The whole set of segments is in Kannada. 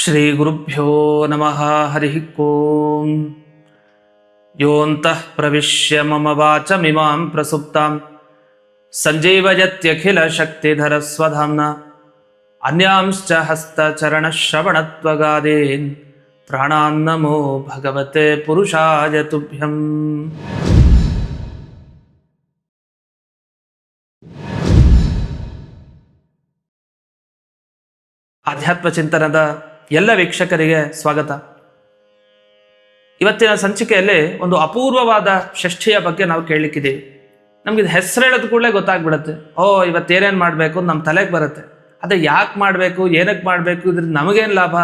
ಶ್ರೀ ಗುರುಭ್ಯೋ ನಮಃ ಹರಿ ಓಂ. ಯೋಂತಃ ಪ್ರವಿಶ್ಯ ಮಮ ವಾಚಮಿಮಾಂ ಪ್ರಸುಪ್ತಾಂ ಸಂಜೀವಯತ್ಯಖಿಲ ಶಕ್ತಿಧರ ಸ್ವಧಾಮ್ನ ಅನ್ಯಾಂಶ್ಚ ಹಸ್ತಚರಣಶ್ರವಣತ್ವಗಾದೀನ್ ಪ್ರಾಣಾನ್ನಮೋ ಭಗವತೆ ಪುರುಷಾಯ ತುಭ್ಯಂ. ಆಧ್ಯಾತ್ಮ ಚಿಂತನದ ಎಲ್ಲ ವೀಕ್ಷಕರಿಗೆ ಸ್ವಾಗತ. ಇವತ್ತಿನ ಸಂಚಿಕೆಯಲ್ಲಿ ಒಂದು ಅಪೂರ್ವವಾದ ಷಷ್ಠಿಯ ಬಗ್ಗೆ ನಾವು ಕೇಳಲಿಕ್ಕಿದ್ದೀವಿ. ನಮ್ಗೆ ಹೆಸರು ಹೇಳೋದು ಕೂಡಲೇ ಗೊತ್ತಾಗ್ಬಿಡುತ್ತೆ, ಇವತ್ತೇನೇನು ಮಾಡಬೇಕು ನಮ್ಮ ತಲೆಗೆ ಬರುತ್ತೆ. ಅದೇ ಯಾಕೆ ಮಾಡಬೇಕು, ಏನಕ್ಕೆ ಮಾಡಬೇಕು, ಇದ್ರಿಂದ ನಮಗೇನು ಲಾಭ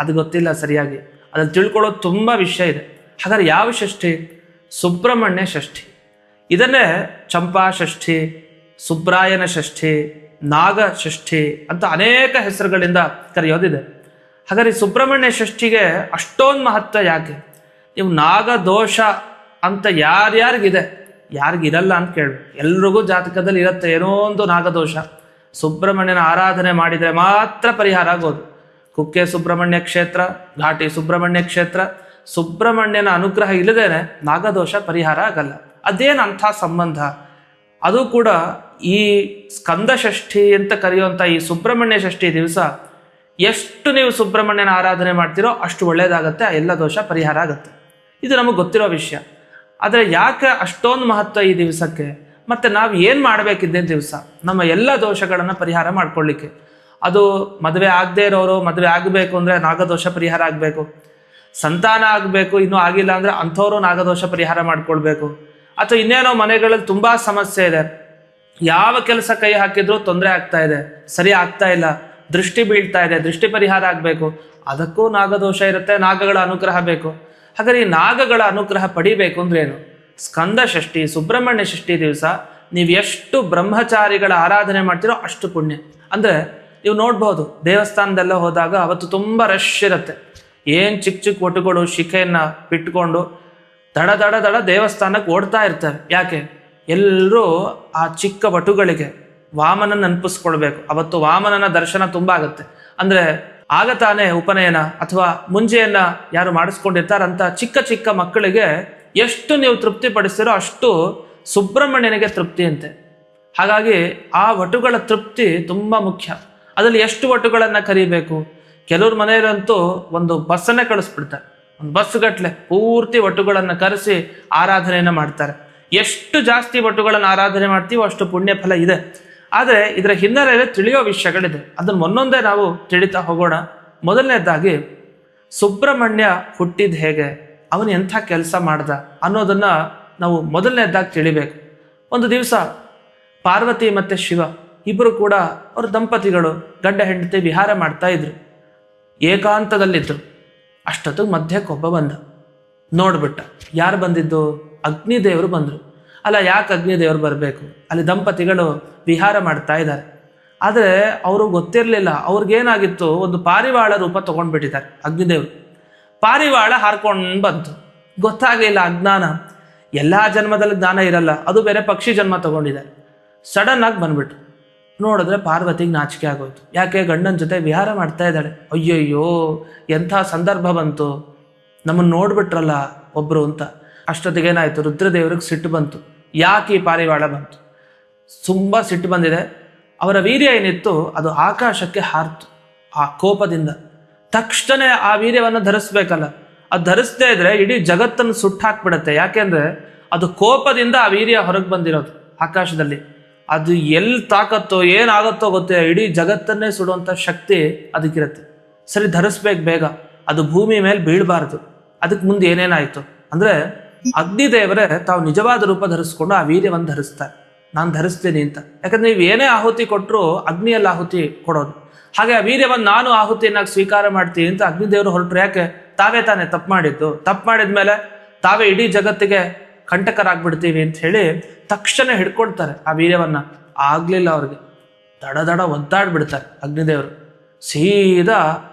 ಅದು ಗೊತ್ತಿಲ್ಲ ಸರಿಯಾಗಿ. ಅದನ್ನು ತಿಳ್ಕೊಳ್ಳೋದು ತುಂಬ ವಿಷಯ ಇದೆ. ಹಾಗಾದ್ರೆ ಯಾವ ಷಷ್ಠಿ? ಸುಬ್ರಹ್ಮಣ್ಯ ಷಷ್ಠಿ. ಇದನ್ನೇ ಚಂಪಾ ಷಷ್ಠಿ, ಸುಬ್ರಾಯನ ಷಷ್ಠಿ, ನಾಗ ಷಷ್ಠಿ ಅಂತ ಅನೇಕ ಹೆಸರುಗಳಿಂದ ಕರೆಯೋದಿದೆ. ಹಾಗಾದ್ರೆ ಸುಬ್ರಹ್ಮಣ್ಯ ಷಷ್ಠಿಗೆ ಅಷ್ಟೊಂದು ಮಹತ್ವ ಯಾಕೆ? ನೀವು ನಾಗದೋಷ ಅಂತ ಯಾರ್ಯಾರಿಗಿದೆ, ಯಾರಿಗಿರಲ್ಲ ಅಂತ ಕೇಳಬೇಕು. ಎಲ್ರಿಗೂ ಜಾತಕದಲ್ಲಿ ಇರುತ್ತೆ ಏನೋ ಒಂದು ನಾಗದೋಷ. ಸುಬ್ರಹ್ಮಣ್ಯನ ಆರಾಧನೆ ಮಾಡಿದರೆ ಮಾತ್ರ ಪರಿಹಾರ ಆಗೋದು. ಕುಕ್ಕೆ ಸುಬ್ರಹ್ಮಣ್ಯ ಕ್ಷೇತ್ರ, ಘಾಟಿ ಸುಬ್ರಹ್ಮಣ್ಯ ಕ್ಷೇತ್ರ, ಸುಬ್ರಹ್ಮಣ್ಯನ ಅನುಗ್ರಹ ಇಲ್ಲದೇನೆ ನಾಗದೋಷ ಪರಿಹಾರ ಆಗಲ್ಲ. ಅದೇನು ಅಂಥ ಸಂಬಂಧ? ಅದು ಕೂಡ ಈ ಸ್ಕಂದ ಷಷ್ಠಿ ಅಂತ ಕರೆಯುವಂಥ ಈ ಸುಬ್ರಹ್ಮಣ್ಯ ಷಷ್ಠಿ ದಿವಸ ಎಷ್ಟು ನೀವು ಸುಬ್ರಹ್ಮಣ್ಯನ ಆರಾಧನೆ ಮಾಡ್ತೀರೋ ಅಷ್ಟು ಒಳ್ಳೆಯದಾಗತ್ತೆ, ಆ ಎಲ್ಲ ದೋಷ ಪರಿಹಾರ ಆಗುತ್ತೆ. ಇದು ನಮಗೆ ಗೊತ್ತಿರೋ ವಿಷಯ. ಆದರೆ ಯಾಕೆ ಅಷ್ಟೊಂದು ಮಹತ್ವ ಈ ದಿವಸಕ್ಕೆ? ಮತ್ತು ನಾವು ಏನು ಮಾಡಬೇಕಿದ್ದೇ ದಿವಸ ನಮ್ಮ ಎಲ್ಲ ದೋಷಗಳನ್ನು ಪರಿಹಾರ ಮಾಡ್ಕೊಳ್ಳಿಕ್ಕೆ? ಅದು ಮದುವೆ ಆಗದೆ ಇರೋರು ಮದುವೆ ಆಗಬೇಕು ಅಂದರೆ ನಾಗದೋಷ ಪರಿಹಾರ ಆಗಬೇಕು. ಸಂತಾನ ಆಗಬೇಕು, ಇನ್ನೂ ಆಗಿಲ್ಲ ಅಂದರೆ ಅಂಥವರು ನಾಗದೋಷ ಪರಿಹಾರ ಮಾಡ್ಕೊಳ್ಬೇಕು. ಅಥವಾ ಇನ್ನೇನೋ ಮನೆಗಳಲ್ಲಿ ತುಂಬ ಸಮಸ್ಯೆ ಇದೆ, ಯಾವ ಕೆಲಸ ಕೈ ಹಾಕಿದ್ರೂ ತೊಂದರೆ ಆಗ್ತಾ ಇದೆ, ಸರಿ ಆಗ್ತಾ ಇಲ್ಲ, ದೃಷ್ಟಿ ಬೀಳ್ತಾ ಇದೆ, ದೃಷ್ಟಿ ಪರಿಹಾರ ಆಗಬೇಕು, ಅದಕ್ಕೂ ನಾಗದೋಷ ಇರುತ್ತೆ, ನಾಗಗಳ ಅನುಗ್ರಹ ಬೇಕು. ಹಾಗಾದ್ರೆ ಈ ನಾಗಗಳ ಅನುಗ್ರಹ ಪಡಿಬೇಕು ಅಂದ್ರೆ ಏನು? ಸ್ಕಂದ ಷಷ್ಠಿ, ಸುಬ್ರಹ್ಮಣ್ಯ ಷಷ್ಠಿ ದಿವಸ ನೀವು ಎಷ್ಟು ಬ್ರಹ್ಮಚಾರಿಗಳ ಆರಾಧನೆ ಮಾಡ್ತೀರೋ ಅಷ್ಟು ಪುಣ್ಯ. ಅಂದರೆ ನೀವು ನೋಡ್ಬೋದು, ದೇವಸ್ಥಾನದೆಲ್ಲ ಹೋದಾಗ ಅವತ್ತು ತುಂಬ ರಶ್ ಇರುತ್ತೆ. ಏನು ಚಿಕ್ಕ ಚಿಕ್ಕ ಒಟುಗಳು ಶಿಖೆಯನ್ನು ಬಿಟ್ಕೊಂಡು ದಡ ದಡ ದಡ ದೇವಸ್ಥಾನಕ್ಕೆ ಓಡ್ತಾ ಇರ್ತಾರೆ. ಯಾಕೆ? ಎಲ್ಲರೂ ಆ ಚಿಕ್ಕ ವಟುಗಳಿಗೆ ವಾಮನ ನೆನಪಿಸ್ಕೊಳ್ಬೇಕು. ಅವತ್ತು ವಾಮನನ ದರ್ಶನ ತುಂಬ ಆಗುತ್ತೆ. ಅಂದರೆ ಆಗ ತಾನೇ ಉಪನಯನ ಅಥವಾ ಮುಂಜೆಯನ್ನ ಯಾರು ಮಾಡಿಸ್ಕೊಂಡಿರ್ತಾರಂತ ಚಿಕ್ಕ ಚಿಕ್ಕ ಮಕ್ಕಳಿಗೆ ಎಷ್ಟು ನೀವು ತೃಪ್ತಿ ಪಡಿಸ್ತೀರೋ ಅಷ್ಟು ಸುಬ್ರಹ್ಮಣ್ಯನಿಗೆ ತೃಪ್ತಿ ಅಂತೆ. ಹಾಗಾಗಿ ಆ ವಟುಗಳ ತೃಪ್ತಿ ತುಂಬ ಮುಖ್ಯ. ಅದರಲ್ಲಿ ಎಷ್ಟು ವಟುಗಳನ್ನು ಕರಿಬೇಕು? ಕೆಲವ್ರ ಮನೆಯಲ್ಲಂತೂ ಒಂದು ಬಸ್ಸನ್ನೇ ಕಳಿಸ್ಬಿಡ್ತಾರೆ, ಒಂದು ಬಸ್ ಗಟ್ಟಲೆ ಪೂರ್ತಿ ವಟುಗಳನ್ನು ಕರೆಸಿ ಆರಾಧನೆಯನ್ನು ಮಾಡ್ತಾರೆ. ಎಷ್ಟು ಜಾಸ್ತಿ ವಟುಗಳನ್ನು ಆರಾಧನೆ ಮಾಡ್ತೀವೋ ಅಷ್ಟು ಪುಣ್ಯ ಫಲ ಇದೆ. ಆದರೆ ಇದರ ಹಿನ್ನೆಲೆಯಲ್ಲಿ ತಿಳಿಯೋ ವಿಷಯಗಳಿದೆ. ಅದನ್ನು ಒಂದೊಂದೇ ನಾವು ತಿಳಿತಾ ಹೋಗೋಣ. ಮೊದಲನೇದಾಗಿ, ಸುಬ್ರಹ್ಮಣ್ಯ ಹುಟ್ಟಿದ ಹೇಗೆ, ಅವನು ಎಂಥ ಕೆಲಸ ಮಾಡ್ದ ಅನ್ನೋದನ್ನು ನಾವು ಮೊದಲನೇದಾಗಿ ತಿಳಿಬೇಕು. ಒಂದು ದಿವಸ ಪಾರ್ವತಿ ಮತ್ತು ಶಿವ ಇಬ್ಬರು ಕೂಡ ಅವ್ರ ದಂಪತಿಗಳು ಗಂಡ ಹೆಂಡತಿ ವಿಹಾರ ಮಾಡ್ತಾ ಇದ್ರು, ಏಕಾಂತದಲ್ಲಿದ್ದರು. ಅಷ್ಟೊತ್ತಿಗೆ ಮಧ್ಯಕ್ಕೆ ಒಬ್ಬ ಬಂದ, ನೋಡ್ಬಿಟ್ಟ. ಯಾರು ಬಂದಿದ್ದು? ಅಗ್ನಿದೇವರು ಬಂದರು. ಅಲ್ಲ, ಯಾಕೆ ಅಗ್ನಿದೇವರು ಬರಬೇಕು? ಅಲ್ಲಿ ದಂಪತಿಗಳು ವಿಹಾರ ಮಾಡ್ತಾ ಇದ್ದಾರೆ. ಆದರೆ ಅವರು ಗೊತ್ತಿರಲಿಲ್ಲ, ಅವ್ರಿಗೇನಾಗಿತ್ತು, ಒಂದು ಪಾರಿವಾಳ ರೂಪ ತೊಗೊಂಡ್ಬಿಟ್ಟಿದ್ದಾರೆ ಅಗ್ನಿದೇವರು. ಪಾರಿವಾಳ ಹಾರ್ಕೊಂಡು ಬಂತು, ಗೊತ್ತಾಗಲಿಲ್ಲ. ಅಜ್ಞಾನ, ಎಲ್ಲ ಜನ್ಮದಲ್ಲಿ ಜ್ಞಾನ ಇರಲ್ಲ, ಅದು ಬೇರೆ ಪಕ್ಷಿ ಜನ್ಮ ತಗೊಂಡಿದ್ದಾರೆ. ಸಡನ್ ಆಗಿ ಬಂದ್ಬಿಟ್ಟು ನೋಡಿದ್ರೆ ಪಾರ್ವತಿಗೆ ನಾಚಿಕೆ ಆಗೋಯ್ತು. ಯಾಕೆ? ಗಂಡನ ಜೊತೆ ವಿಹಾರ ಮಾಡ್ತಾ ಇದ್ದಾಳೆ. ಅಯ್ಯಯ್ಯೋ, ಎಂಥ ಸಂದರ್ಭ ಬಂತು, ನಮ್ಮನ್ನು ನೋಡ್ಬಿಟ್ರಲ್ಲ ಒಬ್ರು ಅಂತ. ಅಷ್ಟೊತ್ತಿಗೆ ಏನಾಯ್ತು, ರುದ್ರದೇವ್ರಿಗೆ ಸಿಟ್ಟು ಬಂತು. ಯಾಕೆ ಈ ಪಾರಿವಾಳ ಬಂತು? ತುಂಬ ಸಿಟ್ಟು ಬಂದಿದೆ. ಅವರ ವೀರ್ಯ ಏನಿತ್ತು ಅದು ಆಕಾಶಕ್ಕೆ ಹಾರ್ತು ಆ ಕೋಪದಿಂದ. ತಕ್ಷಣ ಆ ವೀರ್ಯವನ್ನು ಧರಿಸ್ಬೇಕಲ್ಲ, ಅದು ಧರಿಸದೇ ಇದ್ರೆ ಇಡೀ ಜಗತ್ತನ್ನು ಸುಟ್ಟಾಕ್ಬಿಡತ್ತೆ. ಯಾಕೆಂದ್ರೆ ಅದು ಕೋಪದಿಂದ ಆ ವೀರ್ಯ ಹೊರಗೆ ಬಂದಿರೋದು ಆಕಾಶದಲ್ಲಿ. ಅದು ಎಲ್ಲಿ ತಾಕತ್ತೋ ಏನಾಗತ್ತೋ ಗೊತ್ತಿಲ್ಲ, ಇಡೀ ಜಗತ್ತನ್ನೇ ಸುಡುವಂಥ ಶಕ್ತಿ ಅದಕ್ಕಿರುತ್ತೆ. ಸರಿ, ಧರಿಸ್ಬೇಕು ಬೇಗ, ಅದು ಭೂಮಿ ಮೇಲೆ ಬೀಳಬಾರ್ದು. ಅದಕ್ಕೆ ಮುಂದೆ ಏನೇನಾಯ್ತು ಅಂದರೆ, ಅಗ್ನಿದೇವರೇ ತಾವು ನಿಜವಾದ ರೂಪ ಧರಿಸ್ಕೊಂಡು ಆ ವೀರ್ಯವನ್ನು ಧರಿಸ್ತಾರೆ. ನಾನು ಧರಿಸ್ತೀನಿ ಅಂತ. ಯಾಕಂದ್ರೆ ನೀವು ಏನೇ ಆಹುತಿ ಕೊಟ್ಟರು ಅಗ್ನಿಯಲ್ಲಿ ಆಹುತಿ ಕೊಡೋದು. ಹಾಗೆ ಆ ವೀರ್ಯವನ್ನು ನಾನು ಆಹುತಿಯನ್ನಾಗಿ ಸ್ವೀಕಾರ ಮಾಡ್ತೀನಿ ಅಂತ ಅಗ್ನಿದೇವರು ಹೊರಟರು. ಯಾಕೆ? ತಾವೇ ತಾನೇ ತಪ್ಪು ಮಾಡಿದ್ದು. ತಪ್ಪು ಮಾಡಿದ್ಮೇಲೆ ತಾವೇ ಇಡೀ ಜಗತ್ತಿಗೆ ಕಂಟಕರಾಗ್ಬಿಡ್ತೀವಿ ಅಂತ ಹೇಳಿ ತಕ್ಷಣ ಹಿಡ್ಕೊಳ್ತಾರೆ ಆ ವೀರ್ಯವನ್ನು. ಆಗ್ಲಿಲ್ಲ, ಅವ್ರಿಗೆ ದಡ ದಡ ಒದ್ದಾಡ್ಬಿಡ್ತಾರೆ ಅಗ್ನಿದೇವರು. ಸೀದಾ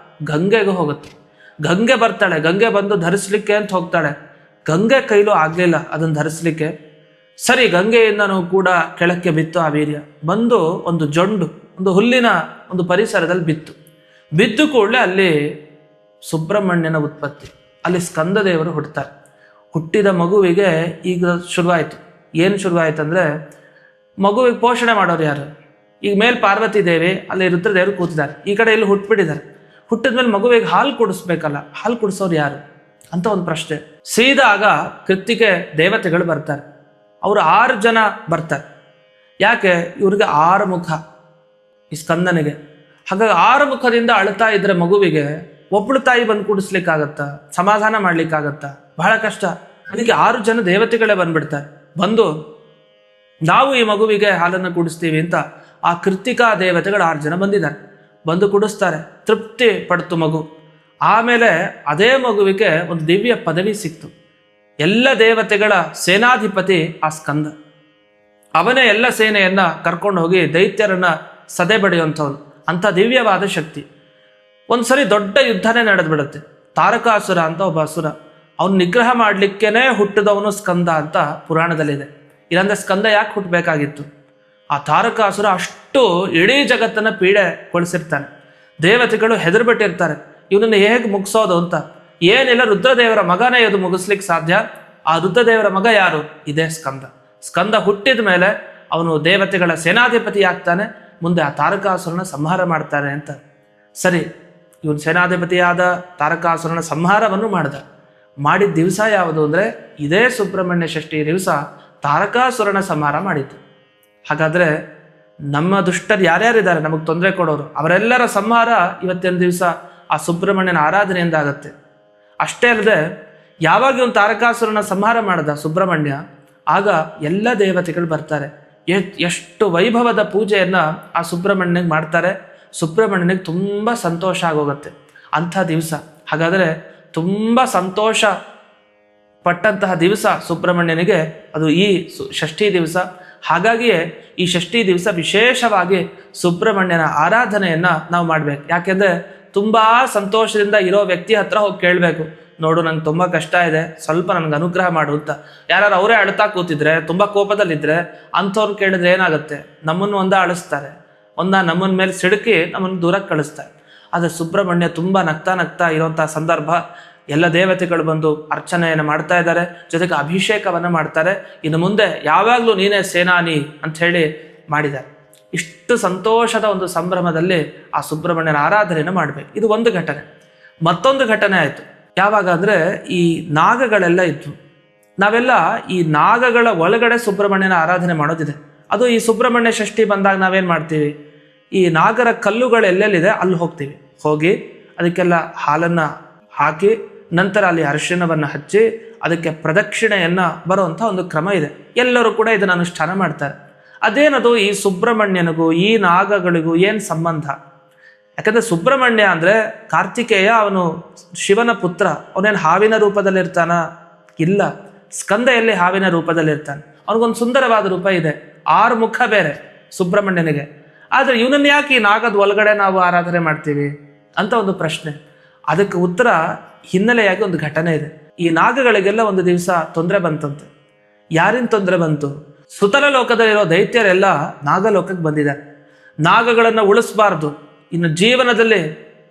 ಗಂಗೆಗೆ ಹೋಗುತ್ತೆ. ಗಂಗೆ ಬರ್ತಾಳೆ. ಗಂಗೆ ಬಂದು ಧರಿಸ್ಲಿಕ್ಕೆ ಅಂತ ಹೋಗ್ತಾಳೆ. ಗಂಗೆ ಕೈಲೂ ಆಗಲಿಲ್ಲ ಅದನ್ನು ಧರಿಸ್ಲಿಕ್ಕೆ. ಸರಿ, ಗಂಗೆಯಿಂದನೂ ಕೂಡ ಕೆಳಕ್ಕೆ ಬಿತ್ತು ಆ ವೀರ್ಯ. ಬಂದು ಒಂದು ಜೊಂಡು, ಒಂದು ಹುಲ್ಲಿನ ಒಂದು ಪರಿಸರದಲ್ಲಿ ಬಿತ್ತು. ಬಿದ್ದು ಕೂಡಲೇ ಅಲ್ಲಿ ಸುಬ್ರಹ್ಮಣ್ಯನ ಉತ್ಪತ್ತಿ. ಅಲ್ಲಿ ಸ್ಕಂದ ದೇವರು ಹುಟ್ಟುತ್ತಾರೆ. ಹುಟ್ಟಿದ ಮಗುವಿಗೆ ಈಗ ಶುರುವಾಯಿತು. ಏನು ಶುರುವಾಯಿತು ಅಂದರೆ, ಮಗುವಿಗೆ ಪೋಷಣೆ ಮಾಡೋರು ಯಾರು? ಈಗ ಮೇಲೆ ಪಾರ್ವತಿ ದೇವಿ, ಅಲ್ಲಿ ರುದ್ರದೇವರು ಕೂತಿದ್ದಾರೆ, ಈ ಕಡೆ ಇಲ್ಲಿ ಹುಟ್ಟುಬಿಟ್ಟಿದ್ದಾರೆ. ಹುಟ್ಟಿದ್ಮೇಲೆ ಮಗುವಿಗೆ ಹಾಲು ಕುಡಿಸ್ಬೇಕಲ್ಲ, ಹಾಲು ಕುಡಿಸೋರು ಯಾರು ಅಂತ ಒಂದು ಪ್ರಶ್ನೆ. ಸೀದಾ ಆಗ ಕೃತ್ತಿಕೆ ದೇವತೆಗಳು ಬರ್ತಾರೆ. ಅವರು 6 ಜನ ಬರ್ತಾರೆ. ಯಾಕೆ? ಇವ್ರಿಗೆ 6 ಮುಖ ಈ ಸ್ಕಂದನಿಗೆ. ಹಾಗಾಗಿ 6 ಮುಖದಿಂದ ಅಳ್ತಾ ಇದ್ರೆ ಮಗುವಿಗೆ ಒಬ್ಬಳು ತಾಯಿ ಬಂದು ಕುಡಿಸ್ಲಿಕ್ಕಾಗತ್ತಾ? ಸಮಾಧಾನ ಮಾಡ್ಲಿಕ್ಕಾಗತ್ತಾ? ಬಹಳ ಕಷ್ಟ. ಅದಕ್ಕೆ 6 ಜನ ದೇವತೆಗಳೇ ಬಂದ್ಬಿಡ್ತಾರೆ. ಬಂದು ನಾವು ಈ ಮಗುವಿಗೆ ಹಾಲನ್ನು ಕುಡಿಸ್ತೀವಿ ಅಂತ ಆ ಕೃತ್ತಿಕಾ ದೇವತೆಗಳು 6 ಜನ ಬಂದಿದ್ದಾರೆ. ಬಂದು ಕುಡಿಸ್ತಾರೆ. ತೃಪ್ತಿ ಪಡ್ತು ಮಗು. ಆಮೇಲೆ ಅದೇ ಮಗುವಿಗೆ ಒಂದು ದಿವ್ಯ ಪದವಿ ಸಿಕ್ತು. ಎಲ್ಲ ದೇವತೆಗಳ ಸೇನಾಧಿಪತಿ ಆ ಸ್ಕಂದ. ಅವನೇ ಎಲ್ಲ ಸೇನೆಯನ್ನ ಕರ್ಕೊಂಡು ಹೋಗಿ ದೈತ್ಯರನ್ನ ಸದೆ ಬಡಿಯುವಂಥವ್ನು. ಅಂಥ ದಿವ್ಯವಾದ ಶಕ್ತಿ. ಒಂದ್ಸರಿ ದೊಡ್ಡ ಯುದ್ಧನೇ ನಡೆದ್ಬಿಡುತ್ತೆ. ತಾರಕಾಸುರ ಅಂತ ಒಬ್ಬ ಅಸುರ, ಅವನು ನಿಗ್ರಹ ಮಾಡ್ಲಿಕ್ಕೇನೆ ಹುಟ್ಟಿದವನು ಸ್ಕಂದ ಅಂತ ಪುರಾಣದಲ್ಲಿದೆ. ಇಲ್ಲಾಂದ್ರೆ ಸ್ಕಂದ ಯಾಕೆ ಹುಟ್ಟಬೇಕಾಗಿತ್ತು? ಆ ತಾರಕಾಸುರ ಅಷ್ಟು ಇಡೀ ಜಗತ್ತನ್ನ ಪೀಡೆಗೊಳಿಸಿರ್ತಾನೆ. ದೇವತೆಗಳು ಹೆದರ್ಬಿಟ್ಟಿರ್ತಾರೆ, ಇವನನ್ನು ಹೇಗೆ ಮುಗಿಸೋದು ಅಂತ. ಏನಿಲ್ಲ, ರುದ್ರದೇವರ ಮಗನೇ ಇದು ಮುಗಿಸ್ಲಿಕ್ಕೆ ಸಾಧ್ಯ. ಆ ರುದ್ರದೇವರ ಮಗ ಯಾರು? ಇದೇ ಸ್ಕಂದ. ಸ್ಕಂದ ಹುಟ್ಟಿದ ಮೇಲೆ ಅವನು ದೇವತೆಗಳ ಸೇನಾಧಿಪತಿ ಆಗ್ತಾನೆ. ಮುಂದೆ ಆ ತಾರಕಾಸುರನ ಸಂಹಾರ ಮಾಡ್ತಾನೆ ಅಂತ. ಸರಿ, ಇವನು ಸೇನಾಧಿಪತಿಯಾದ ತಾರಕಾಸುರನ ಸಂಹಾರವನ್ನು ಮಾಡಿದ ದಿವಸ ಯಾವುದು ಅಂದರೆ, ಇದೇ ಸುಬ್ರಹ್ಮಣ್ಯ ಷಷ್ಠಿ ದಿವಸ ತಾರಕಾಸುರನ ಸಂಹಾರ ಮಾಡಿತು. ಹಾಗಾದರೆ ನಮ್ಮ ದುಷ್ಟರು ಯಾರ್ಯಾರಿದ್ದಾರೆ ನಮಗೆ ತೊಂದರೆ ಕೊಡೋರು, ಅವರೆಲ್ಲರ ಸಂಹಾರ ಇವತ್ತಿನ ದಿವಸ ಆ ಸುಬ್ರಹ್ಮಣ್ಯನ ಆರಾಧನೆಯಿಂದ ಆಗುತ್ತೆ. ಅಷ್ಟೇ ಅಲ್ಲದೆ, ಯಾವಾಗ ಇವನು ತಾರಕಾಸುರನ ಸಂಹಾರ ಮಾಡಿದ ಸುಬ್ರಹ್ಮಣ್ಯ, ಆಗ ಎಲ್ಲ ದೇವತೆಗಳು ಬರ್ತಾರೆ. ಎಷ್ಟು ವೈಭವದ ಪೂಜೆಯನ್ನು ಆ ಸುಬ್ರಹ್ಮಣ್ಯನಿಗೆ ಮಾಡ್ತಾರೆ. ಸುಬ್ರಹ್ಮಣ್ಯನಿಗೆ ತುಂಬ ಸಂತೋಷ ಆಗೋಗುತ್ತೆ ಅಂಥ ದಿವಸ. ಹಾಗಾದರೆ ತುಂಬ ಸಂತೋಷ ಪಟ್ಟಂತಹ ದಿವಸ ಸುಬ್ರಹ್ಮಣ್ಯನಿಗೆ ಅದು ಈ ಷಷ್ಠಿ ದಿವಸ. ಹಾಗಾಗಿಯೇ ಈ ಷಷ್ಠಿ ದಿವಸ ವಿಶೇಷವಾಗಿ ಸುಬ್ರಹ್ಮಣ್ಯನ ಆರಾಧನೆಯನ್ನು ನಾವು ಮಾಡಬೇಕು. ಯಾಕೆಂದರೆ ತುಂಬ ಸಂತೋಷದಿಂದ ಇರೋ ವ್ಯಕ್ತಿ ಹತ್ರ ಹೋಗಿ ಕೇಳಬೇಕು, ನೋಡು ನಂಗೆ ತುಂಬ ಕಷ್ಟ ಇದೆ, ಸ್ವಲ್ಪ ನನಗೆ ಅನುಗ್ರಹ ಮಾಡು ಅಂತ. ಯಾರು ಅವರೇ ಅಳ್ತಾ ಕೂತಿದ್ರೆ, ತುಂಬ ಕೋಪದಲ್ಲಿದ್ದರೆ ಅಂಥವ್ರು ಕೇಳಿದ್ರೆ ಏನಾಗುತ್ತೆ? ನಮ್ಮನ್ನು ಅಳಿಸ್ತಾರೆ, ನಮ್ಮನ್ನ ಮೇಲೆ ಸಿಡುಕಿ ನಮ್ಮನ್ನು ದೂರಕ್ಕೆ ಕಳಿಸ್ತಾರೆ. ಆದರೆ ಸುಬ್ರಹ್ಮಣ್ಯ ತುಂಬ ನಗ್ತಾ ಇರೋಂಥ ಸಂದರ್ಭ. ಎಲ್ಲ ದೇವತೆಗಳು ಬಂದು ಅರ್ಚನೆಯನ್ನು ಮಾಡ್ತಾ ಇದ್ದಾರೆ, ಜೊತೆಗೆ ಅಭಿಷೇಕವನ್ನು ಮಾಡ್ತಾರೆ. ಇನ್ನು ಮುಂದೆ ಯಾವಾಗಲೂ ನೀನೇ ಸೇನಾನಿ ಅಂತ ಹೇಳಿ ಮಾಡಿದ್ದಾರೆ. ಇಷ್ಟು ಸಂತೋಷದ ಒಂದು ಸಂಭ್ರಮದಲ್ಲಿ ಆ ಸುಬ್ರಹ್ಮಣ್ಯನ ಆರಾಧನೆಯನ್ನು ಮಾಡಬೇಕು. ಇದು ಒಂದು ಘಟನೆ. ಮತ್ತೊಂದು ಘಟನೆ ಆಯಿತು. ಯಾವಾಗ ಅಂದರೆ, ಈ ನಾಗಗಳೆಲ್ಲ ಇದ್ವು. ನಾವೆಲ್ಲ ಈ ನಾಗಗಳ ಒಳಗಡೆ ಸುಬ್ರಹ್ಮಣ್ಯನ ಆರಾಧನೆ ಮಾಡೋದಿದೆ. ಅದು ಈ ಸುಬ್ರಹ್ಮಣ್ಯ ಷಷ್ಠಿ ಬಂದಾಗ ನಾವೇನು ಮಾಡ್ತೀವಿ? ಈ ನಾಗರ ಕಲ್ಲುಗಳು ಎಲ್ಲೆಲ್ಲಿದೆ ಅಲ್ಲಿ ಹೋಗ್ತೀವಿ. ಹೋಗಿ ಅದಕ್ಕೆಲ್ಲ ಹಾಲನ್ನು ಹಾಕಿ, ನಂತರ ಅಲ್ಲಿ ಅರಿಶಿಣವನ್ನು ಹಚ್ಚಿ ಅದಕ್ಕೆ ಪ್ರದಕ್ಷಿಣೆಯನ್ನು ಬರುವಂಥ ಒಂದು ಕ್ರಮ ಇದೆ. ಎಲ್ಲರೂ ಕೂಡ ಇದನ್ನು ಅನುಷ್ಠಾನ ಮಾಡ್ತಾರೆ. ಅದೇನದು ಈ ಸುಬ್ರಹ್ಮಣ್ಯನಿಗೂ ಈ ನಾಗಗಳಿಗೂ ಏನು ಸಂಬಂಧ? ಯಾಕಂದರೆ ಸುಬ್ರಹ್ಮಣ್ಯ ಅಂದರೆ ಕಾರ್ತಿಕೇಯ, ಅವನು ಶಿವನ ಪುತ್ರ. ಅವನೇನು ಹಾವಿನ ರೂಪದಲ್ಲಿರ್ತಾನ? ಇಲ್ಲ. ಸ್ಕಂದ ಎಲ್ಲಿ ಹಾವಿನ ರೂಪದಲ್ಲಿರ್ತಾನೆ? ಅವನಿಗೊಂದು ಸುಂದರವಾದ ರೂಪ ಇದೆ, 6 ಮುಖ ಬೇರೆ ಸುಬ್ರಹ್ಮಣ್ಯನಿಗೆ. ಆದರೆ ಇವನನ್ನು ಯಾಕೆ ಈ ನಾಗದ ಒಳಗಡೆ ನಾವು ಆರಾಧನೆ ಮಾಡ್ತೀವಿ ಅಂತ ಒಂದು ಪ್ರಶ್ನೆ. ಅದಕ್ಕೆ ಉತ್ತರ ಹಿನ್ನೆಲೆಯಾಗಿ ಒಂದು ಘಟನೆ ಇದೆ. ಈ ನಾಗಗಳಿಗೆಲ್ಲ ಒಂದು ದಿವಸ ತೊಂದರೆ ಬಂತಂತೆ. ಯಾರಿನ ತೊಂದರೆ ಬಂತು? ಸುತಲ ಲೋಕದಲ್ಲಿರೋ ದೈತ್ಯರೆಲ್ಲ ನಾಗಲೋಕಕ್ಕೆ ಬಂದಿದ್ದಾರೆ. ನಾಗಗಳನ್ನು ಉಳಿಸಬಾರ್ದು, ಇನ್ನು ಜೀವನದಲ್ಲಿ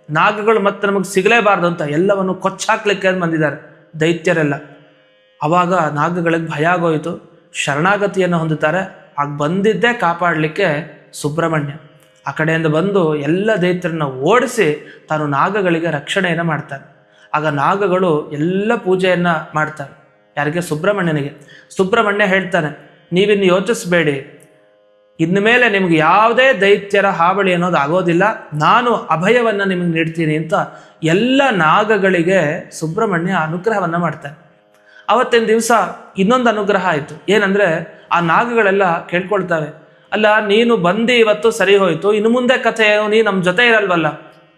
ನಾಗಗಳು ಮತ್ತೆ ನಮಗೆ ಸಿಗಲೇಬಾರ್ದು ಅಂತ ಎಲ್ಲವನ್ನು ಕೊಚ್ಚಾಕ್ಲಿಕ್ಕೆ ಬಂದಿದ್ದಾರೆ ದೈತ್ಯರೆಲ್ಲ. ಅವಾಗ ನಾಗಗಳಿಗೆ ಭಯ ಆಗೋಯಿತು, ಶರಣಾಗತಿಯನ್ನು ಹೊಂದುತ್ತಾರೆ. ಆಗ ಬಂದಿದ್ದೇ ಕಾಪಾಡಲಿಕ್ಕೆ ಸುಬ್ರಹ್ಮಣ್ಯ. ಆ ಕಡೆಯಿಂದ ಬಂದು ಎಲ್ಲ ದೈತ್ಯರನ್ನ ಓಡಿಸಿ ತಾನು ನಾಗಗಳಿಗೆ ರಕ್ಷಣೆಯನ್ನು ಮಾಡ್ತಾನೆ. ಆಗ ನಾಗಗಳು ಎಲ್ಲ ಪೂಜೆಯನ್ನು ಮಾಡ್ತಾರೆ. ಯಾರಿಗೆ? ಸುಬ್ರಹ್ಮಣ್ಯನಿಗೆ. ಸುಬ್ರಹ್ಮಣ್ಯ ಹೇಳ್ತಾನೆ, ನೀವಿನ್ನು ಯೋಚಿಸಬೇಡಿ, ಇನ್ನು ಮೇಲೆ ನಿಮ್ಗೆ ಯಾವುದೇ ದೈತ್ಯರ ಹಾವಳಿ ಅನ್ನೋದು ಆಗೋದಿಲ್ಲ, ನಾನು ಅಭಯವನ್ನು ನಿಮಗೆ ನೀಡ್ತೀನಿ ಅಂತ ಎಲ್ಲ ನಾಗಗಳಿಗೆ ಸುಬ್ರಹ್ಮಣ್ಯ ಅನುಗ್ರಹವನ್ನು ಮಾಡ್ತಾನೆ. ಅವತ್ತಿನ ದಿವಸ ಇನ್ನೊಂದು ಅನುಗ್ರಹ ಆಯಿತು. ಏನಂದರೆ, ಆ ನಾಗಗಳೆಲ್ಲ ಕೇಳ್ಕೊಳ್ತವೆ, ಅಲ್ಲ ನೀನು ಬಂದು ಇವತ್ತು ಸರಿ ಹೋಯಿತು, ಇನ್ನು ಮುಂದೆ ಕಥೆ ಏನು? ನೀ ನಮ್ಮ ಜೊತೆ ಇರಲ್ವಲ್ಲ,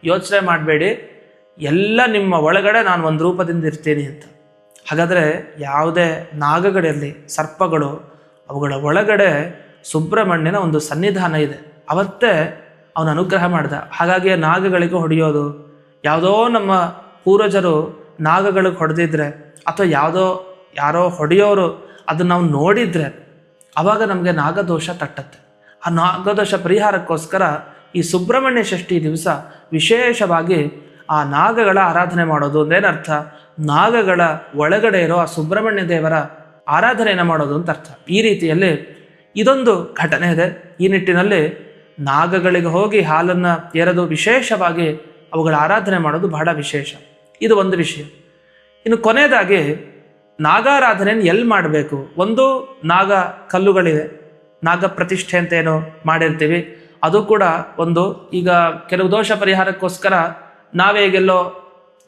ಯೋಚನೆ ಮಾಡಬೇಡಿ, ಎಲ್ಲ ನಿಮ್ಮ ಒಳಗಡೆ ನಾನು ಒಂದು ರೂಪದಿಂದ ಇರ್ತೀನಿ ಅಂತ. ಹಾಗಾದರೆ ಯಾವುದೇ ನಾಗಗಳಿರಲಿ, ಸರ್ಪಗಳು, ಅವುಗಳ ಒಳಗಡೆ ಸುಬ್ರಹ್ಮಣ್ಯನ ಒಂದು ಸನ್ನಿಧಾನ ಇದೆ. ಅವತ್ತೇ ಅವನು ಅನುಗ್ರಹ ಮಾಡ್ದ. ಹಾಗಾಗಿ ನಾಗಗಳಿಗೆ ಹೊಡೆಯೋದು, ಯಾವುದೋ ನಮ್ಮ ಪೂರ್ವಜರು ನಾಗಗಳಿಗೆ ಹೊಡೆದಿದ್ರೆ ಅಥವಾ ಯಾರೋ ಹೊಡೆಯೋರು ಅದನ್ನು ನಾವು ನೋಡಿದರೆ ಆವಾಗ ನಮಗೆ ನಾಗದೋಷ ತಟ್ಟತ್ತೆ. ಆ ನಾಗದೋಷ ಪರಿಹಾರಕ್ಕೋಸ್ಕರ ಈ ಸುಬ್ರಹ್ಮಣ್ಯ ಷಷ್ಠಿ ದಿವಸ ವಿಶೇಷವಾಗಿ ಆ ನಾಗಗಳ ಆರಾಧನೆ ಮಾಡೋದು ಅಂದೇನರ್ಥ, ನಾಗಗಳ ಒಳಗಡೆ ಇರೋ ಆ ಸುಬ್ರಹ್ಮಣ್ಯ ದೇವರ ಆರಾಧನೆಯನ್ನು ಮಾಡೋದು ಅಂತ ಅರ್ಥ. ಈ ರೀತಿಯಲ್ಲಿ ಇದೊಂದು ಘಟನೆ ಇದೆ. ಈ ನಿಟ್ಟಿನಲ್ಲಿ ನಾಗಗಳಿಗೆ ಹೋಗಿ ಹಾಲನ್ನು ಎರೆದು ವಿಶೇಷವಾಗಿ ಅವುಗಳ ಆರಾಧನೆ ಮಾಡೋದು ಬಹಳ ವಿಶೇಷ. ಇದು ಒಂದು ವಿಷಯ. ಇನ್ನು ಕೊನೆಯದಾಗಿ ನಾಗಾರಾಧನೆಯನ್ನು ಎಲ್ಲಿ ಮಾಡಬೇಕು? ಒಂದು ನಾಗ ಕಲ್ಲುಗಳಿವೆ, ನಾಗ ಪ್ರತಿಷ್ಠೆ ಅಂತ ಏನೋ ಮಾಡಿರ್ತೀವಿ, ಅದು ಕೂಡ ಒಂದು. ಈಗ ಕೆಲವು ದೋಷ ಪರಿಹಾರಕ್ಕೋಸ್ಕರ ನಾವೇಗೆಲ್ಲೋ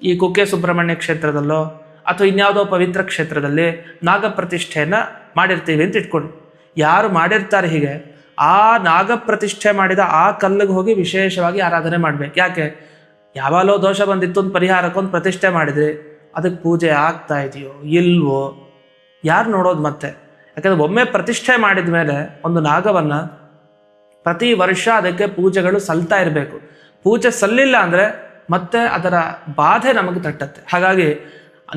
ಈ ಕುಕ್ಕೆ ಸುಬ್ರಹ್ಮಣ್ಯ ಕ್ಷೇತ್ರದಲ್ಲೋ ಅಥವಾ ಇನ್ಯಾವುದೋ ಪವಿತ್ರ ಕ್ಷೇತ್ರದಲ್ಲಿ ನಾಗ ಪ್ರತಿಷ್ಠೆಯನ್ನು ಮಾಡಿರ್ತೀವಿ ಅಂತ ಇಟ್ಕೊಂಡು, ಯಾರು ಮಾಡಿರ್ತಾರೆ ಹೀಗೆ ಆ ನಾಗ ಪ್ರತಿಷ್ಠೆ ಮಾಡಿದ ಆ ಕಲ್ಲಿಗೆ ಹೋಗಿ ವಿಶೇಷವಾಗಿ ಆರಾಧನೆ ಮಾಡಬೇಕು. ಯಾಕೆ? ಯಾವಾಗಲೋ ದೋಷ ಬಂದಿತ್ತು ಒಂದು ಪರಿಹಾರಕ್ಕೊಂದು ಪ್ರತಿಷ್ಠೆ ಮಾಡಿದ್ರಿ, ಅದಕ್ಕೆ ಪೂಜೆ ಆಗ್ತಾ ಇದೆಯೋ ಇಲ್ವೋ ಯಾರು ನೋಡೋದು ಮತ್ತೆ? ಯಾಕಂದರೆ ಒಮ್ಮೆ ಪ್ರತಿಷ್ಠೆ ಮಾಡಿದ ಮೇಲೆ ಒಂದು ನಾಗವನ್ನು ಪ್ರತಿ ವರ್ಷ ಅದಕ್ಕೆ ಪೂಜೆಗಳು ಸಲ್ತಾ ಇರಬೇಕು. ಪೂಜೆ ಸಲ್ಲಿಲ್ಲ ಅಂದರೆ ಮತ್ತೆ ಅದರ ಬಾಧೆ ನಮಗೆ ತಟ್ಟತ್ತೆ. ಹಾಗಾಗಿ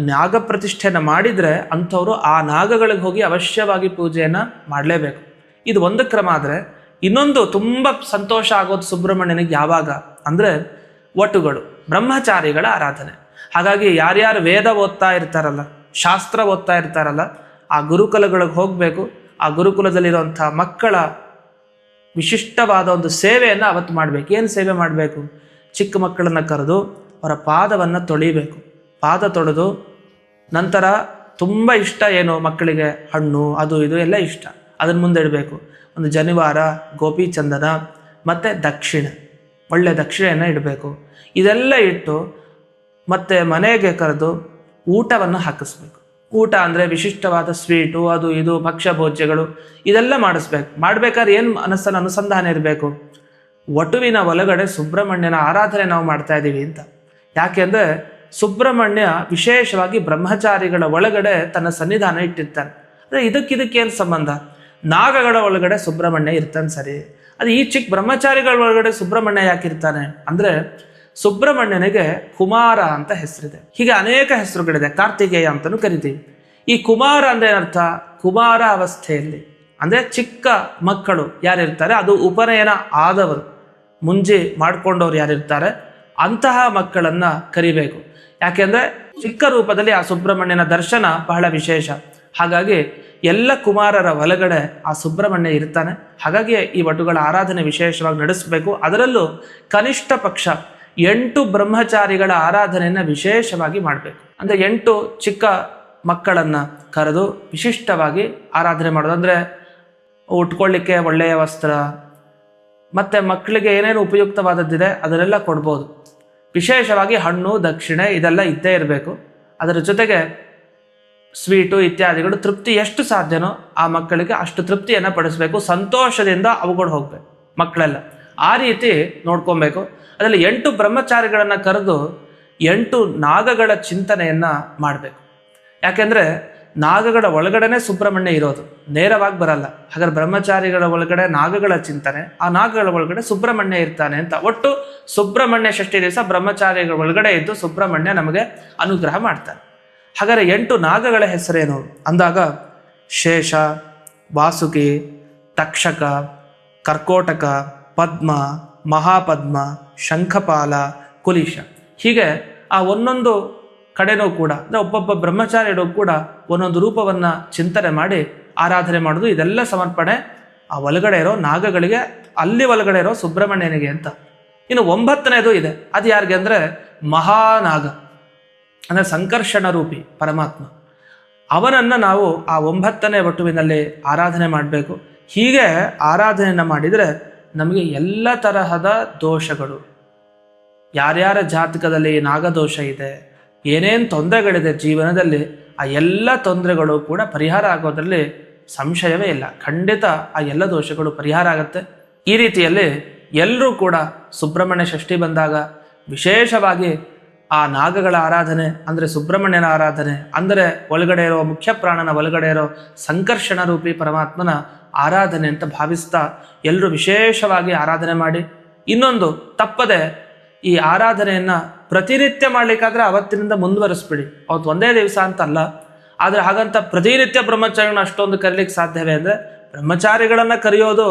ನಾಗ ಪ್ರತಿಷ್ಠೆಯನ್ನು ಮಾಡಿದರೆ ಅಂಥವರು ಆ ನಾಗಗಳಿಗೆ ಹೋಗಿ ಅವಶ್ಯವಾಗಿ ಪೂಜೆಯನ್ನು ಮಾಡಲೇಬೇಕು. ಇದು ಒಂದು ಕ್ರಮ. ಆದರೆ ಇನ್ನೊಂದು ತುಂಬ ಸಂತೋಷ ಆಗೋದು ಸುಬ್ರಹ್ಮಣ್ಯನಿಗೆ ಯಾವಾಗ ಅಂದರೆ ವಟುಗಳು, ಬ್ರಹ್ಮಚಾರಿಗಳ ಆರಾಧನೆ. ಹಾಗಾಗಿ ಯಾರ್ಯಾರು ವೇದ ಓದ್ತಾ ಇರ್ತಾರಲ್ಲ, ಶಾಸ್ತ್ರ ಓದ್ತಾ ಇರ್ತಾರಲ್ಲ, ಆ ಗುರುಕುಲಗಳಿಗೆ ಹೋಗಬೇಕು. ಆ ಗುರುಕುಲದಲ್ಲಿರುವಂಥ ಮಕ್ಕಳ ವಿಶಿಷ್ಟವಾದ ಒಂದು ಸೇವೆಯನ್ನು ಅವತ್ತು ಮಾಡಬೇಕು. ಏನು ಸೇವೆ ಮಾಡಬೇಕು? ಚಿಕ್ಕ ಮಕ್ಕಳನ್ನು ಕರೆದು ಅವರ ಪಾದವನ್ನು ತೊಳಿಬೇಕು. ಪಾದ ತೊಳೆದು ನಂತರ ತುಂಬ ಇಷ್ಟ ಏನು ಮಕ್ಕಳಿಗೆ, ಹಣ್ಣು ಅದು ಇದು ಎಲ್ಲ ಇಷ್ಟ, ಅದನ್ನು ಮುಂದೆ ಇಡಬೇಕು. ಒಂದು ಜನಿವಾರ, ಗೋಪಿ ಚಂದನ ಮತ್ತು ದಕ್ಷಿಣೆ, ಒಳ್ಳೆ ದಕ್ಷಿಣೆಯನ್ನು ಇಡಬೇಕು. ಇದೆಲ್ಲ ಇಟ್ಟು ಮತ್ತು ಮನೆಗೆ ಕರೆದು ಊಟವನ್ನು ಹಾಕಿಸ್ಬೇಕು. ಊಟ ಅಂದರೆ ವಿಶಿಷ್ಟವಾದ ಸ್ವೀಟು, ಅದು ಇದು ಭಕ್ಷ್ಯ ಭೋಜ್ಯಗಳು ಇದೆಲ್ಲ ಮಾಡಿಸ್ಬೇಕು. ಮಾಡಬೇಕಾದ್ರೆ ಏನು ಮನಸ್ಸನ್ನು ಅನುಸಂಧಾನ ಇರಬೇಕು? ವಟುವಿನ ಒಳಗಡೆ ಸುಬ್ರಹ್ಮಣ್ಯನ ಆರಾಧನೆ ನಾವು ಮಾಡ್ತಾ ಇದ್ದೀವಿ ಅಂತ. ಯಾಕೆಂದರೆ ಸುಬ್ರಹ್ಮಣ್ಯ ವಿಶೇಷವಾಗಿ ಬ್ರಹ್ಮಚಾರಿಗಳ ಒಳಗಡೆ ತನ್ನ ಸನ್ನಿಧಾನ ಇಟ್ಟಿರ್ತಾನೆ. ಅಂದರೆ ಇದಕ್ಕೇನು ಸಂಬಂಧ? ನಾಗಗಳ ಒಳಗಡೆ ಸುಬ್ರಹ್ಮಣ್ಯ ಇರ್ತಾನೆ ಸರಿ, ಅದು ಈ ಚಿಕ್ಕ ಬ್ರಹ್ಮಚಾರಿಗಳ ಒಳಗಡೆ ಸುಬ್ರಹ್ಮಣ್ಯ ಯಾಕಿರ್ತಾನೆ ಅಂದರೆ ಸುಬ್ರಹ್ಮಣ್ಯನಿಗೆ ಕುಮಾರ ಅಂತ ಹೆಸರಿದೆ. ಹೀಗೆ ಅನೇಕ ಹೆಸರುಗಳಿದೆ. ಕಾರ್ತಿಕೇಯ ಅಂತಲೂ ಕರಿತೀವಿ. ಈ ಕುಮಾರ ಅಂದ್ರೆ ಏನರ್ಥ? ಕುಮಾರ ಅವಸ್ಥೆಯಲ್ಲಿ ಅಂದರೆ ಚಿಕ್ಕ ಮಕ್ಕಳು ಯಾರಿರ್ತಾರೆ, ಅದು ಉಪನಯನ ಆದವರು, ಮುಂಜಿ ಮಾಡ್ಕೊಂಡವ್ರು ಯಾರಿರ್ತಾರೆ ಅಂತಹ ಮಕ್ಕಳನ್ನು ಕರಿಬೇಕು. ಯಾಕೆಂದರೆ ಚಿಕ್ಕ ರೂಪದಲ್ಲಿ ಆ ಸುಬ್ರಹ್ಮಣ್ಯನ ದರ್ಶನ ಬಹಳ ವಿಶೇಷ. ಹಾಗಾಗಿ ಎಲ್ಲ ಕುಮಾರರ ಒಳಗಡೆ ಆ ಸುಬ್ರಹ್ಮಣ್ಯ ಇರ್ತಾನೆ. ಹಾಗಾಗಿ ಈ ವಟುಗಳ ಆರಾಧನೆ ವಿಶೇಷವಾಗಿ ನಡೆಸಬೇಕು. ಅದರಲ್ಲೂ ಕನಿಷ್ಠ ಪಕ್ಷ 8 ಬ್ರಹ್ಮಚಾರಿಗಳ ಆರಾಧನೆಯನ್ನು ವಿಶೇಷವಾಗಿ ಮಾಡಬೇಕು. ಅಂದರೆ 8 ಚಿಕ್ಕ ಮಕ್ಕಳನ್ನು ಕರೆದು ವಿಶಿಷ್ಟವಾಗಿ ಆರಾಧನೆ ಮಾಡೋದು. ಅಂದರೆ ಉಟ್ಕೊಳ್ಳಿಕ್ಕೆ ಒಳ್ಳೆಯ ವಸ್ತ್ರ ಮತ್ತು ಮಕ್ಕಳಿಗೆ ಏನೇನು ಉಪಯುಕ್ತವಾದದ್ದಿದೆ ಅದನ್ನೆಲ್ಲ ಕೊಡ್ಬೋದು. ವಿಶೇಷವಾಗಿ ಹಣ್ಣು, ದಕ್ಷಿಣೆ ಇದೆಲ್ಲ ಇದ್ದೇ ಇರಬೇಕು. ಅದರ ಜೊತೆಗೆ ಸ್ವೀಟು ಇತ್ಯಾದಿಗಳು ತೃಪ್ತಿ ಎಷ್ಟು ಸಾಧ್ಯನೋ ಆ ಮಕ್ಕಳಿಗೆ ಅಷ್ಟು ತೃಪ್ತಿಯನ್ನು ಪಡಿಸ್ಬೇಕು. ಸಂತೋಷದಿಂದ ಅವುಗಳು ಹೋಗ್ಬೇಕು ಮಕ್ಕಳೆಲ್ಲ. ಆ ರೀತಿ ನೋಡ್ಕೊಬೇಕು. ಅದರಲ್ಲಿ 8 ಬ್ರಹ್ಮಚಾರಿಗಳನ್ನು ಕರೆದು 8 ನಾಗಗಳ ಚಿಂತನೆಯನ್ನು ಮಾಡಬೇಕು. ಯಾಕೆಂದರೆ ನಾಗಗಳ ಒಳಗಡೆನೆ ಸುಬ್ರಹ್ಮಣ್ಯ ಇರೋದು, ನೇರವಾಗಿ ಬರಲ್ಲ. ಹಾಗಾದ್ರೆ ಬ್ರಹ್ಮಚಾರಿಗಳ ಒಳಗಡೆ ನಾಗಗಳ ಚಿಂತನೆ, ಆ ನಾಗಗಳ ಒಳಗಡೆ ಸುಬ್ರಹ್ಮಣ್ಯ ಇರ್ತಾನೆ ಅಂತ. ಒಟ್ಟು ಸುಬ್ರಹ್ಮಣ್ಯ ಷಷ್ಠಿ ದಿವಸ ಬ್ರಹ್ಮಚಾರಿಗಳ ಒಳಗಡೆ ಇದ್ದು ಸುಬ್ರಹ್ಮಣ್ಯ ನಮಗೆ ಅನುಗ್ರಹ ಮಾಡ್ತಾನೆ. ಹಾಗಾದರೆ 8 ನಾಗಗಳ ಹೆಸರೇನು ಅಂದಾಗ ಶೇಷ, ವಾಸುಕಿ, ತಕ್ಷಕ, ಕರ್ಕೋಟಕ, ಪದ್ಮ, ಮಹಾಪದ್ಮ, ಶಂಖಪಾಲ, ಕುಲಿಶ. ಹೀಗೆ ಆ ಒಂದೊಂದು ಕಡೆನೂ ಕೂಡ ಅಂದರೆ ಒಬ್ಬೊಬ್ಬ ಬ್ರಹ್ಮಚಾರಿಯೂ ಕೂಡ ಒಂದೊಂದು ರೂಪವನ್ನು ಚಿಂತನೆ ಮಾಡಿ ಆರಾಧನೆ ಮಾಡೋದು. ಇದೆಲ್ಲ ಸಮರ್ಪಣೆ ಆ ಒಳಗಡೆ ಇರೋ ನಾಗಗಳಿಗೆ, ಅಲ್ಲಿ ಒಳಗಡೆ ಇರೋ ಸುಬ್ರಹ್ಮಣ್ಯನಿಗೆ ಅಂತ. ಇನ್ನು 9ನೇದು ಇದೆ. ಅದು ಯಾರಿಗೆ ಅಂದರೆ ಮಹಾನಾಗ, ಅಂದರೆ ಸಂಕರ್ಷಣ ರೂಪಿ ಪರಮಾತ್ಮ. ಅವನನ್ನು ನಾವು ಆ 9ನೇ ವಟುವಿನಲ್ಲಿ ಆರಾಧನೆ ಮಾಡಬೇಕು. ಹೀಗೆ ಆರಾಧನೆಯನ್ನು ಮಾಡಿದರೆ ನಮಗೆ ಎಲ್ಲ ತರಹದ ದೋಷಗಳು, ಯಾರ್ಯಾರ ಜಾತಕದಲ್ಲಿ ನಾಗದೋಷ ಇದೆ, ಏನೇನು ತೊಂದರೆಗಳಿದೆ ಜೀವನದಲ್ಲಿ, ಆ ಎಲ್ಲ ತೊಂದರೆಗಳು ಕೂಡ ಪರಿಹಾರ ಆಗೋದ್ರಲ್ಲಿ ಸಂಶಯವೇ ಇಲ್ಲ. ಖಂಡಿತ ಆ ಎಲ್ಲ ದೋಷಗಳು ಪರಿಹಾರ ಆಗುತ್ತೆ. ಈ ರೀತಿಯಲ್ಲಿ ಎಲ್ಲರೂ ಕೂಡ ಸುಬ್ರಹ್ಮಣ್ಯ ಷಷ್ಠಿ ಬಂದಾಗ ವಿಶೇಷವಾಗಿ ಆ ನಾಗಗಳ ಆರಾಧನೆ ಅಂದರೆ ಸುಬ್ರಹ್ಮಣ್ಯನ ಆರಾಧನೆ, ಅಂದರೆ ಒಳಗಡೆ ಇರೋ ಮುಖ್ಯ ಪ್ರಾಣನ ಒಳಗಡೆ ಇರೋ ಸಂಕರ್ಷಣ ರೂಪಿ ಪರಮಾತ್ಮನ ಆರಾಧನೆ ಅಂತ ಭಾವಿಸ್ತಾ ಎಲ್ಲರೂ ವಿಶೇಷವಾಗಿ ಆರಾಧನೆ ಮಾಡಿ. ಇನ್ನೊಂದು ತಪ್ಪದೆ ಈ ಆರಾಧನೆಯನ್ನು ಪ್ರತಿನಿತ್ಯ ಮಾಡಲಿಕ್ಕಾದ್ರೆ ಅವತ್ತಿನಿಂದ ಮುಂದುವರಿಸ್ಬಿಡಿ. ಅವತ್ತು ಒಂದೇ ದಿವಸ ಅಂತಲ್ಲ, ಆದರೆ ಹಾಗಂತ ಪ್ರತಿನಿತ್ಯ ಬ್ರಹ್ಮಚಾರಿಗಳನ್ನ ಅಷ್ಟೊಂದು ಕರೀಲಿಕ್ಕೆ ಸಾಧ್ಯವೇ ಅಂದರೆ ಬ್ರಹ್ಮಚಾರಿಗಳನ್ನು ಕರೆಯೋದು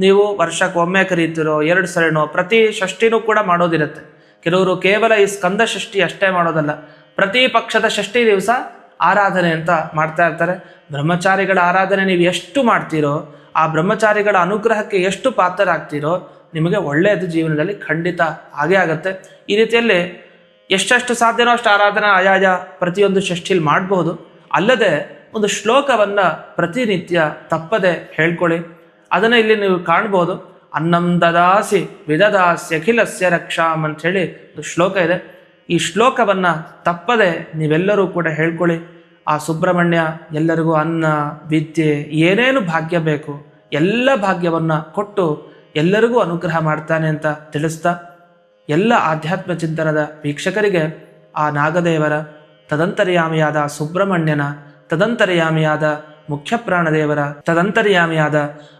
ನೀವು ವರ್ಷಕ್ಕೊಮ್ಮೆ ಕರೀತಿರೋ 2 ಸರಿನೋ ಪ್ರತಿ ಷಷ್ಠಿನೂ ಕೂಡ ಮಾಡೋದಿರುತ್ತೆ. ಕೆಲವರು ಕೇವಲ ಈ ಸ್ಕಂದ ಷಷ್ಠಿ ಅಷ್ಟೇ ಮಾಡೋದಲ್ಲ, ಪ್ರತಿ ಪಕ್ಷದ ಷಷ್ಠಿ ದಿವಸ ಆರಾಧನೆ ಅಂತ ಮಾಡ್ತಾ ಇರ್ತಾರೆ. ಬ್ರಹ್ಮಚಾರಿಗಳ ಆರಾಧನೆ ನೀವು ಎಷ್ಟು ಮಾಡ್ತೀರೋ, ಆ ಬ್ರಹ್ಮಚಾರಿಗಳ ಅನುಗ್ರಹಕ್ಕೆ ಎಷ್ಟು ಪಾತ್ರರಾಗ್ತೀರೋ, ನಿಮಗೆ ಒಳ್ಳೆಯದು ಜೀವನದಲ್ಲಿ ಖಂಡಿತ ಆಗೇ ಆಗುತ್ತೆ. ಈ ರೀತಿಯಲ್ಲಿ ಎಷ್ಟೆಷ್ಟು ಸಾಧ್ಯನೋ ಅಷ್ಟು ಆರಾಧನೆ ಆಯಾಯ ಪ್ರತಿಯೊಂದು ಷಷ್ಠಿಲಿ ಮಾಡಬಹುದು. ಅಲ್ಲದೆ ಒಂದು ಶ್ಲೋಕವನ್ನು ಪ್ರತಿನಿತ್ಯ ತಪ್ಪದೆ ಹೇಳ್ಕೊಳ್ಳಿ. ಅದನ್ನು ಇಲ್ಲಿ ನೀವು ಕಾಣ್ಬೋದು. ಅನ್ನಂ ದದಾಸಿ ವಿದದಾಸಿ ಅಖಿಲಸ್ಯ ರಕ್ಷಾಮ್ ಅಂತ ಹೇಳಿ ಒಂದು ಶ್ಲೋಕ ಇದೆ. ಈ ಶ್ಲೋಕವನ್ನು ತಪ್ಪದೆ ನೀವೆಲ್ಲರೂ ಕೂಡ ಹೇಳ್ಕೊಳ್ಳಿ. ಆ ಸುಬ್ರಹ್ಮಣ್ಯ ಎಲ್ಲರಿಗೂ ಅನ್ನ, ವಿದ್ಯೆ, ಏನೇನು ಭಾಗ್ಯ ಬೇಕು ಎಲ್ಲ ಭಾಗ್ಯವನ್ನು ಕೊಟ್ಟು ಎಲ್ಲರಿಗೂ ಅನುಗ್ರಹ ಮಾಡ್ತಾನೆ ಅಂತ ತಿಳಿಸ್ತಾ, ಎಲ್ಲ ಆಧ್ಯಾತ್ಮ ಚಿಂತನದ ವೀಕ್ಷಕರಿಗೆ ಆ ನಾಗದೇವರ, ತದಂತರ್ಯಾಮಿಯಾದ ಸುಬ್ರಹ್ಮಣ್ಯನ, ತದಂತರ್ಯಾಮಿಯಾದ ಮುಖ್ಯ ಪ್ರಾಣದೇವರ, ತದಂತರ್ಯಾಮಿಯಾದ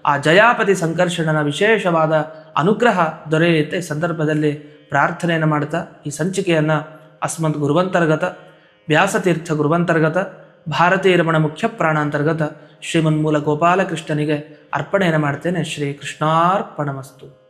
ಆ ಜಯಾಪತಿ ಸಂಕರ್ಷಣನ ವಿಶೇಷವಾದ ಅನುಗ್ರಹ ದೊರೆಯುತ್ತೆ ಈ ಸಂದರ್ಭದಲ್ಲಿ ಪ್ರಾರ್ಥನೆಯನ್ನು ಮಾಡ್ತಾ ಈ ಸಂಚಿಕೆಯನ್ನು ಅಸ್ಮದ್ ಗುರುವಂತರ್ಗತ ವ್ಯಾಸತೀರ್ಥ ಗುರುವಂತರ್ಗತ ಭಾರತೀಯ ರಮಣ ಮುಖ್ಯ ಪ್ರಾಣಾಂತರ್ಗತ ಶ್ರೀಮನ್ಮೂಲ ಗೋಪಾಲಕೃಷ್ಣನಿಗೆ ಅರ್ಪಣೆಯನ್ನು ಮಾಡ್ತೇನೆ. ಶ್ರೀ ಕೃಷ್ಣಾರ್ಪಣಮಸ್ತು.